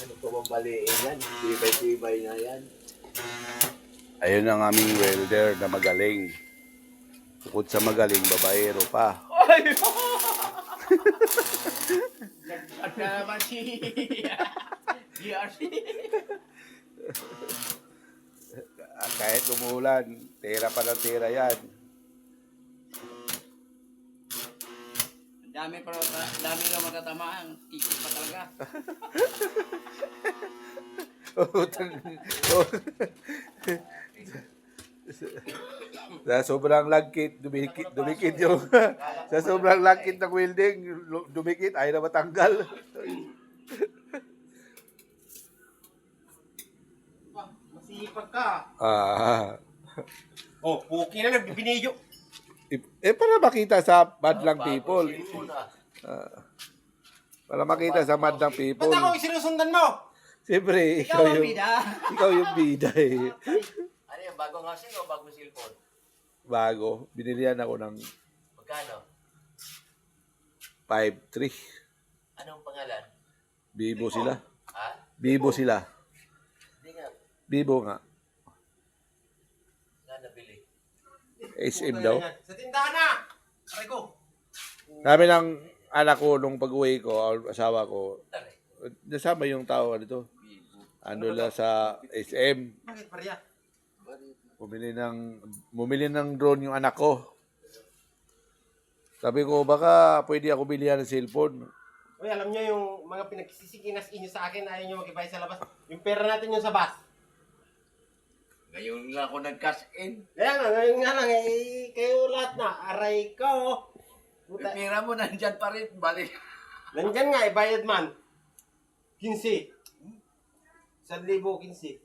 Ano ko bang baliin yan? Tibay-tibay na yan. Ayun ang aming welder na magaling. Bukod sa magaling, babaero pa. Ay! Nagpat na naman si GRC. Kahit umulan, tira pa ng tira yan. Dami na matatamaan. Tikit pa talaga. Sa sobrang lagkit, dumikit yung sa sobrang lagkit ng welding, dumikit, ayaw na matanggal. Masipag ka. Ah. Oh, puki na nagbibinidyo. Para makita sa madlang people. Para makita sa madlang people. Ba't ako isinusundan mo? Siyempre, Ikaw ang bida. ikaw yung bida eh. Ano yung bagong housing o bagong cellphone? Bago, binilihan ako ng Magkano? 5.3. Anong pangalan? Bibo sila. Ha? Bibo sila. Hindi nga. Bibo nga. Nga nabili. SM daw. Sa tindahan na! Aray ko! Sabi ng anak ko nung pag-uwi ko, asawa ko, Aray. nasama yung tao dito. Ano lang sa SM. Bakit pariya? Bumili ng drone yung anak ko. Sabi ko, baka pwede ako bilihan ng cellphone. Uy, alam nyo yung mga pinagsisikinas inyo sa akin, ayaw nyo mag-ibay sa labas. Yung pera natin yung sa bus. Ngayon lang ako nag-cash in. Kaya nga, ngayon nga lang, eh, kayo lahat na, aray ko. Yung pera mo nandyan pa rin. Balik. Nandyan nga, ibayad man. 15. 1,000, 15.